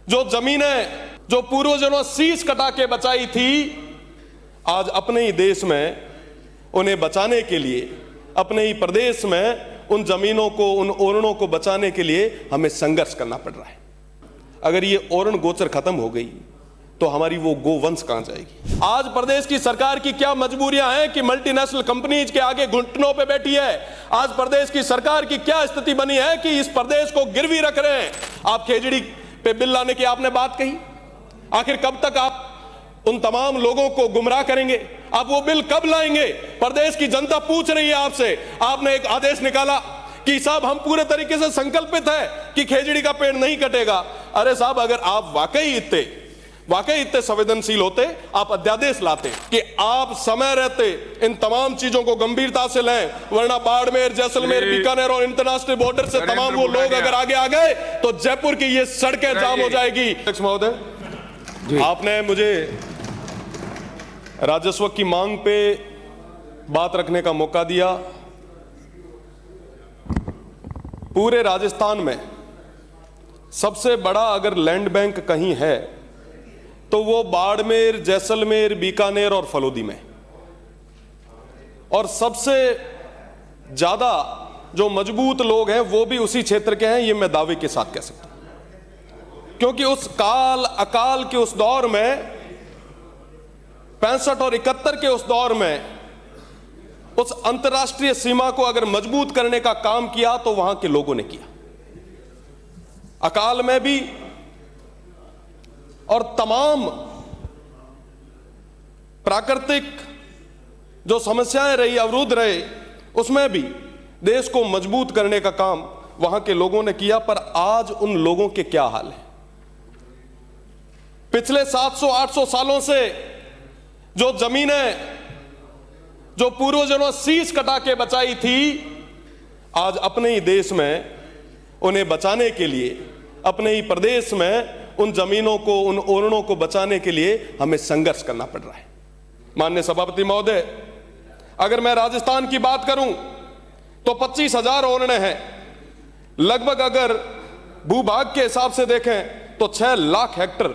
जो जमीनें जो पूर्वजों ने शीश कटा के बचाई थी, आज अपने ही देश में उन्हें बचाने के लिए, अपने ही प्रदेश में उन जमीनों को, उन ओरणों को बचाने के लिए हमें संघर्ष करना पड़ रहा है। अगर ये ओरण गोचर खत्म हो गई तो हमारी वो गोवंश कहां जाएगी। आज प्रदेश की सरकार की क्या मजबूरियां हैं कि मल्टीनेशनल कंपनीज के आगे घुटनों पे बैठी है। आज प्रदेश की सरकार की क्या स्थिति बनी है कि इस प्रदेश को गिरवी रख रहे हैं। आप खेजड़ी पे बिल लाने की आपने बात कही, आखिर कब तक आप उन तमाम लोगों को गुमराह करेंगे? आप वो बिल कब लाएंगे? प्रदेश की जनता पूछ रही है आपसे। आपने एक आदेश निकाला कि साहब हम पूरे तरीके से संकल्पित है कि खेजड़ी का पेड़ नहीं कटेगा। अरे साहब, अगर आप वाकई इतने संवेदनशील होते, आप अध्यादेश लाते कि आप समय रहते इन तमाम चीजों को गंभीरता से लें, वरना बाड़मेर, जैसलमेर, बीकानेर और इंटरनेशनल बॉर्डर से तमाम वो लोग अगर आगे आ गए तो जयपुर की ये सड़कें जाम हो जाएगी। अध्यक्ष महोदय, आपने मुझे राजस्व की मांग पे बात रखने का मौका दिया। पूरे राजस्थान में सबसे बड़ा अगर लैंड बैंक कहीं है तो वो बाड़मेर, जैसलमेर, बीकानेर और फलोदी में, और सबसे ज्यादा जो मजबूत लोग हैं वो भी उसी क्षेत्र के हैं, ये मैं दावे के साथ कह सकता हूं। क्योंकि उस अकाल के उस दौर में 65 और 71 के उस दौर में उस अंतर्राष्ट्रीय सीमा को अगर मजबूत करने का काम किया तो वहां के लोगों ने किया। अकाल में भी और तमाम प्राकृतिक जो समस्याएं रही, अवरुद्ध रहे, उसमें भी देश को मजबूत करने का काम वहां के लोगों ने किया। पर आज उन लोगों के क्या हाल है? पिछले 700-800 सालों से जो जमीनें जो पूर्वजों ने शीश कटा के बचाई थी, आज अपने ही देश में उन्हें बचाने के लिए, अपने ही प्रदेश में उन जमीनों को, उन ओरणों को बचाने के लिए हमें संघर्ष करना पड़ रहा है। माननीय सभापति महोदय, अगर मैं राजस्थान की बात करूं तो 25,000 ओरणे हैं लगभग। अगर भूभाग के हिसाब से देखें तो 6 लाख हेक्टर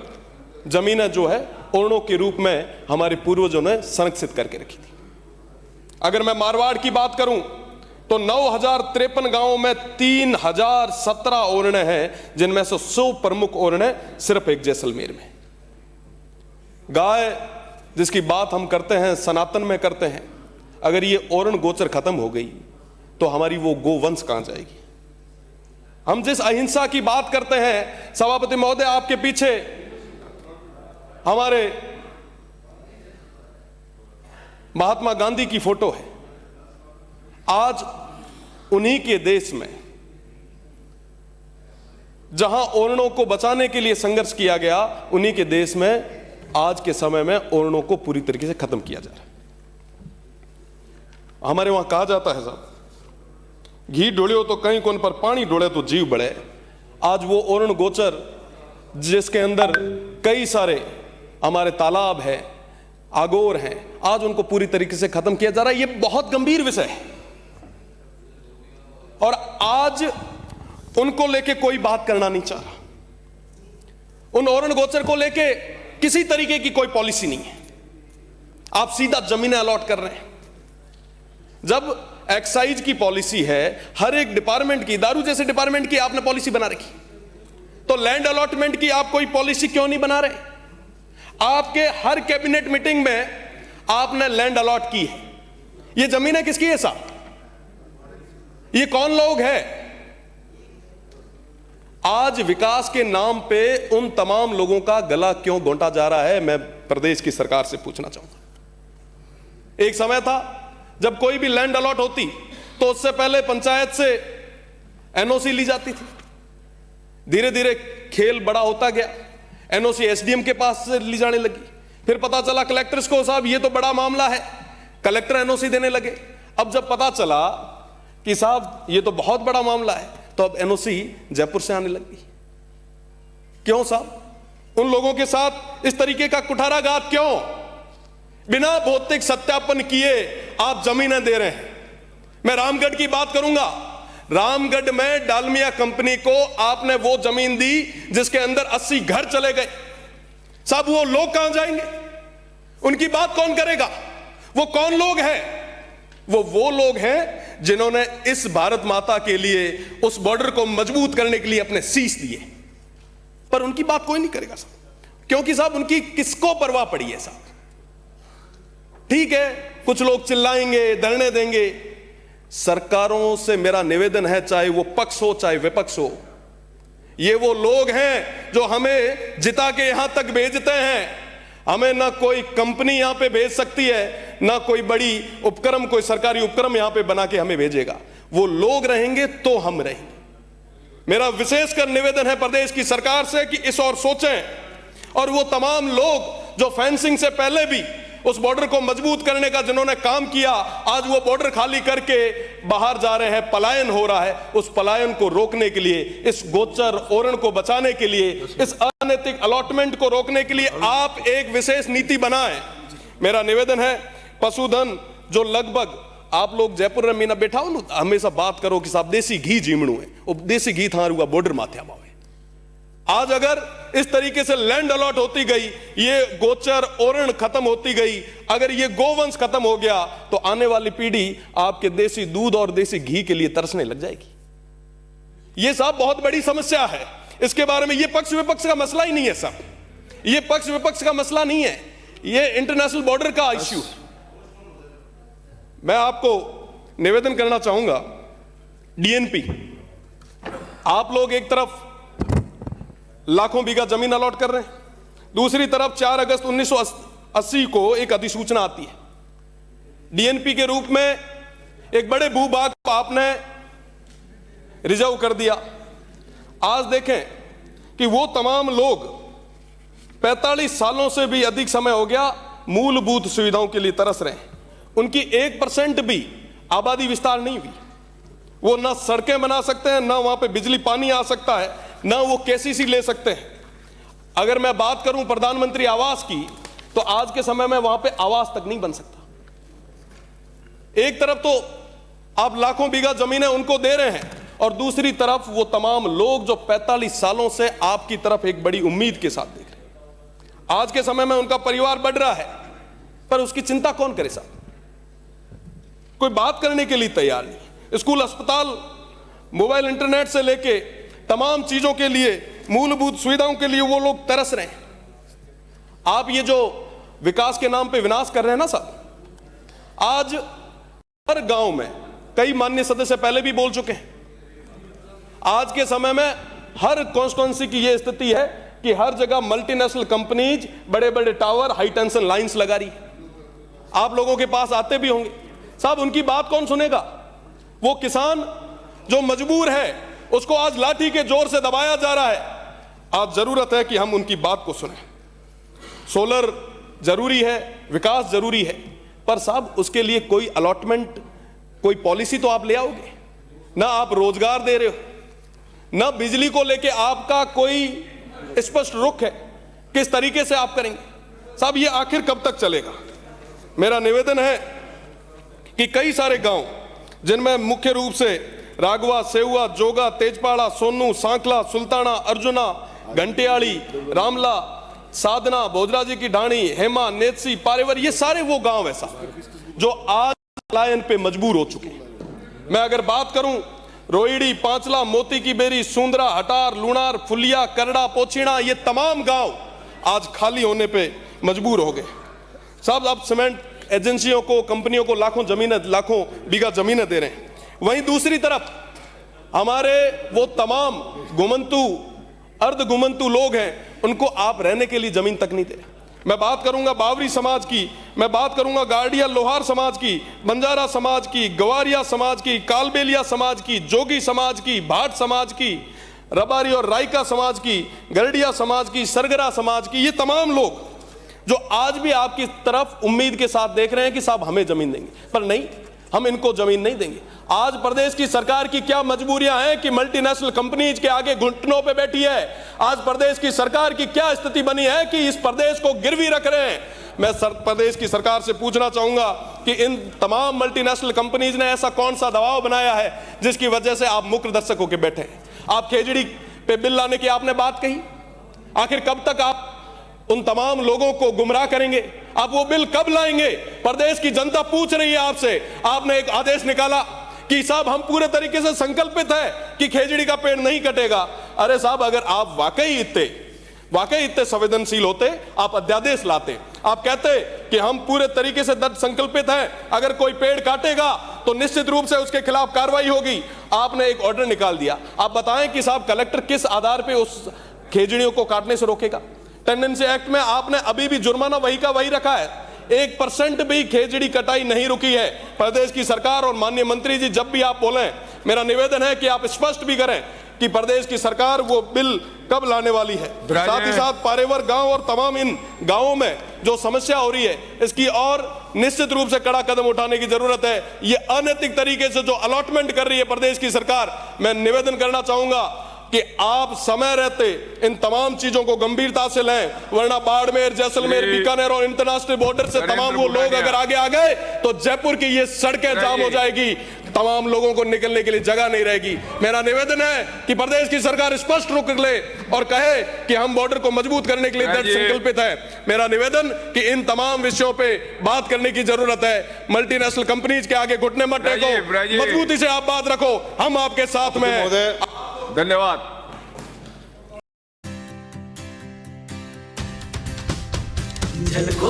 जमीनें जो है ओरणों के रूप में हमारे पूर्वजों ने संरक्षित करके रखी थी। अगर मैं मारवाड़ की बात करूं तो 9,053 गांवों में 3,017 ओरणे हैं, जिनमें से 100 प्रमुख ओरणे सिर्फ एक जैसलमेर में। गाय जिसकी बात हम करते हैं, सनातन में करते हैं, अगर ये ओरण गोचर खत्म हो गई तो हमारी वो गोवंश कहां जाएगी। हम जिस अहिंसा की बात करते हैं, सभापति महोदय, आपके पीछे हमारे महात्मा गांधी की फोटो है। आज उन्हीं के देश में जहां ओरणों को बचाने के लिए संघर्ष किया गया, उन्हीं के देश में आज के समय में ओरणों को पूरी तरीके से खत्म किया जा रहा है। हमारे वहां कहा जाता है, साहब, घी डोलियो तो कहीं कोन पर पानी डोले तो जीव बढ़े। आज वो ओरण गोचर जिसके अंदर कई सारे हमारे तालाब है, आगोर हैं, आज उनको पूरी तरीके से खत्म किया जा रहा है। ये बहुत गंभीर विषय है और आज उनको लेके कोई बात करना नहीं चाह रहा। उन ओरण गोचर को लेके किसी तरीके की कोई पॉलिसी नहीं है। आप सीधा जमीनें अलॉट कर रहे हैं। जब एक्साइज की पॉलिसी है, हर एक डिपार्टमेंट की, दारू जैसे डिपार्टमेंट की आपने पॉलिसी बना रखी, तो लैंड अलॉटमेंट की आप कोई पॉलिसी क्यों नहीं बना रहे? आपके हर कैबिनेट मीटिंग में आपने लैंड अलॉट की है। ये जमीनें किसकी है साहब? ये कौन लोग हैं? आज विकास के नाम पे उन तमाम लोगों का गला क्यों घोंटा जा रहा है, मैं प्रदेश की सरकार से पूछना चाहूंगा। एक समय था जब कोई भी लैंड अलॉट होती तो उससे पहले पंचायत से एनओसी ली जाती थी। धीरे धीरे खेल बड़ा होता गया, एनओसी एसडीएम के पास से ली जाने लगी। फिर पता चला कलेक्टर्स को, साहब ये तो बड़ा मामला है, कलेक्टर एनओसी देने लगे। अब जब पता चला कि साहब ये तो बहुत बड़ा मामला है, तो अब एनओसी जयपुर से आने लगी। क्यों साहब? उन लोगों के साथ इस तरीके का कुठाराघात क्यों? बिना भौतिक सत्यापन किए आप जमीनें दे रहे हैं। मैं रामगढ़ की बात करूंगा। रामगढ़ में डालमिया कंपनी को आपने वो जमीन दी जिसके अंदर 80 घर चले गए। साहब वो लोग कहां जाएंगे? उनकी बात कौन करेगा? वो कौन लोग हैं? वो लोग हैं जिन्होंने इस भारत माता के लिए उस बॉर्डर को मजबूत करने के लिए अपने शीश दिए, पर उनकी बात कोई नहीं करेगा साहब, क्योंकि साहब उनकी किसको परवाह पड़ी है साहब। ठीक है, कुछ लोग चिल्लाएंगे, धरने देंगे। सरकारों से मेरा निवेदन है, चाहे वो पक्ष हो चाहे विपक्ष हो, ये वो लोग हैं जो हमें जिता के यहां तक भेजते हैं। हमें ना कोई कंपनी यहां पे भेज सकती है, ना कोई बड़ी उपक्रम, कोई सरकारी उपक्रम यहां पे बना के हमें भेजेगा। वो लोग रहेंगे तो हम रहेंगे। मेरा विशेषकर निवेदन है प्रदेश की सरकार से कि इस और सोचें, और वो तमाम लोग जो फेंसिंग से पहले भी उस बॉर्डर को मजबूत करने का जिन्होंने काम किया, आज वो बॉर्डर खाली करके बाहर जा रहे हैं, पलायन हो रहा है। उस पलायन को रोकने के लिए, इस गोचर ओरण को बचाने के लिए, इस अनैतिक अलॉटमेंट को रोकने के लिए आप एक विशेष नीति बनाएं। मेरा निवेदन है, पशुधन जो लगभग आप लोग जयपुर में मीना बैठा हो ना, हमेशा बात करो कि साहब देसी घी जीमणु है, वो देसी घी थार हुआ बॉर्डर माथे है। आज अगर इस तरीके से लैंड अलॉट होती गई, ये गोचर ओरण खत्म होती गई, अगर ये गोवंश खत्म हो गया, तो आने वाली पीढ़ी आपके देसी दूध और देसी घी के लिए तरसने लग जाएगी। ये साहब बहुत बड़ी समस्या है। इसके बारे में ये पक्ष विपक्ष का मसला ही नहीं है साहब, ये पक्ष विपक्ष का मसला नहीं है, ये इंटरनेशनल बॉर्डर का इश्यू। मैं आपको निवेदन करना चाहूंगा, डीएनपी, आप लोग एक तरफ लाखों बीघा जमीन अलॉट कर रहे हैं, दूसरी तरफ 4 अगस्त 1980 को एक अधिसूचना आती है डीएनपी के रूप में, एक बड़े भूभाग को आपने रिजर्व कर दिया। आज देखें कि वो तमाम लोग 45 सालों से भी अधिक समय हो गया मूलभूत सुविधाओं के लिए तरस रहे हैं। उनकी 1% भी आबादी विस्तार नहीं हुई। वो ना सड़कें बना सकते हैं, ना वहां पे बिजली पानी आ सकता है, ना वो केसीसी ले सकते हैं। अगर मैं बात करूं प्रधानमंत्री आवास की, तो आज के समय में वहां पे आवास तक नहीं बन सकता। एक तरफ तो आप लाखों बीघा जमीनें उनको दे रहे हैं, और दूसरी तरफ वो तमाम लोग जो 45 सालों से आपकी तरफ एक बड़ी उम्मीद के साथ देख रहे हैं। आज के समय में उनका परिवार बढ़ रहा है, पर उसकी चिंता कौन करे साहब? कोई बात करने के लिए तैयार नहीं। स्कूल, अस्पताल, मोबाइल, इंटरनेट से लेके तमाम चीजों के लिए, मूलभूत सुविधाओं के लिए वो लोग तरस रहे हैं। आप ये जो विकास के नाम पे विनाश कर रहे हैं ना साहब, आज हर गांव में, कई माननीय सदस्य पहले भी बोल चुके हैं, आज के समय में हर कॉन्स्टिट्यूंसी की यह स्थिति है कि हर जगह मल्टीनेशनल कंपनीज बड़े बड़े टावर, हाई टेंशन लाइंस लगा रही। आप लोगों के पास आते भी होंगे साहब, उनकी बात कौन सुनेगा? वो किसान जो मजबूर है, उसको आज लाठी के जोर से दबाया जा रहा है। आज जरूरत है कि हम उनकी बात को सुनें। सोलर जरूरी है, विकास जरूरी है, पर साहब उसके लिए कोई अलॉटमेंट, कोई पॉलिसी तो आप ले आओगे ना। आप रोजगार दे रहे हो ना, बिजली को लेके आपका कोई स्पष्ट रुख है, किस तरीके से आप करेंगे साहब? ये आखिर कब तक चलेगा? मेरा निवेदन है कि कई सारे गांव, जिनमें मुख्य रूप से रागवा, सेहुआ, जोगा, तेजपाड़ा, सोनू, सांखला, सुल्ताना, अर्जुना, घंटियाड़ी, रामला, साधना, भोजराजी की ढाणी, हेमा, नेतसी, पारेवर, ये सारे वो गांव है साहब जो आज पलायन पे मजबूर हो चुके हैं। मैं अगर बात करूं, रोहिड़ी, पांचला, मोती की बेरी, सुंदरा, हटार, लुणार, फुलिया, करड़ा, पोछीणा, ये तमाम गांव आज खाली होने पे मजबूर हो गए साहब। अब सीमेंट एजेंसियों को, कंपनियों को लाखों बीघा जमीनें दे रहे हैं। वहीं दूसरी तरफ हमारे वो तमाम घुमंतु, अर्ध घुमंतु लोग हैं, उनको आप रहने के लिए जमीन तक नहीं दे रहे। मैं बात करूंगा बावरी समाज की, मैं बात करूंगा गाड़िया लोहार समाज की, बंजारा समाज की, गवारिया समाज की, कालबेलिया समाज की, जोगी समाज की, भाट समाज की, रबारी और रायका समाज की, गरडिया समाज की, सरगरा समाज की, ये तमाम लोग जो आज भी आपकी तरफ उम्मीद के साथ देख रहे हैं कि साहब हमें जमीन देंगे, पर नहीं, हम इनको जमीन नहीं देंगे। आज प्रदेश की सरकार की क्या मजबूरियां हैं कि मल्टीनेशनल कंपनीज के आगे घुटनों पे बैठी है। आज प्रदेश की सरकार की क्या स्थिति बनी है कि इस प्रदेश को गिरवी रख रहे हैं। मैं प्रदेश की सरकार से पूछना चाहूंगा कि कि इन तमाम मल्टीनेशनल कंपनीज ने ऐसा कौन सा दबाव बनाया है जिसकी वजह से आप मुख्य दर्शक होकर बैठे हैं। आप खेजड़ी पे बिल लाने की आपने बात कही, आखिर कब तक आप उन तमाम लोगों को गुमराह करेंगे? आप वो बिल कब लाएंगे? प्रदेश की जनता पूछ रही है आपसे। आपने एक आदेश निकाला कि साहब हम पूरे तरीके से संकल्पित है कि खेजड़ी का पेड़ नहीं कटेगा। अरे साहब, अगर आप वाकई इतने संवेदनशील होते, आप अध्यादेश लाते, आप कहते कि हम पूरे तरीके से दृढ़ संकल्पित हैं, अगर कोई पेड़ काटेगा तो निश्चित रूप से उसके खिलाफ कार्रवाई होगी। आपने एक ऑर्डर निकाल दिया। आप बताएं कि साहब कलेक्टर किस आधार पे उस खेजड़ियों को काटने से रोकेगा? टेंडेंसी एक्ट में आपने अभी भी जुर्माना वही का वही रखा है। 1% भी खेजड़ी कटाई नहीं रुकी है। प्रदेश की सरकार और माननीय मंत्री जी, जब भी आप बोलें, मेरा निवेदन है कि आप स्पष्ट भी करें कि प्रदेश की सरकार वो बिल कब लाने वाली है। साथ ही साथ पारेवर गांव और तमाम इन गांवों में जो समस्या हो रही है, इसकी और निश्चित रूप से कड़ा कदम उठाने की जरूरत है। ये अनैतिक तरीके से जो अलॉटमेंट कर रही है प्रदेश की सरकार, मैं निवेदन करना चाहूंगा कि आप समय रहते इन तमाम चीजों को गंभीरता से लें, वरना बाड़मेर, जैसलमेर, बीकानेर और इंटरनेशनल बॉर्डर से तमाम वो लोग अगर आगे आ गए तो जयपुर की ये सड़कें जाम हो जाएगी, तमाम लोगों को निकलने के लिए जगह नहीं रहेगी। मेरा निवेदन है कि प्रदेश की सरकार स्पष्ट रुख ले और कहे कि हम बॉर्डर को मजबूत करने के लिए दृढ़ संकल्पित है। मेरा निवेदन कि इन तमाम विषयों पे बात करने की जरूरत है। मल्टीनेशनल कंपनीज के आगे घुटने मत टेको, मजबूती से आप बात रखो, हम आपके साथ में हैं। धन्यवाद। झलको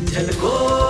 झलको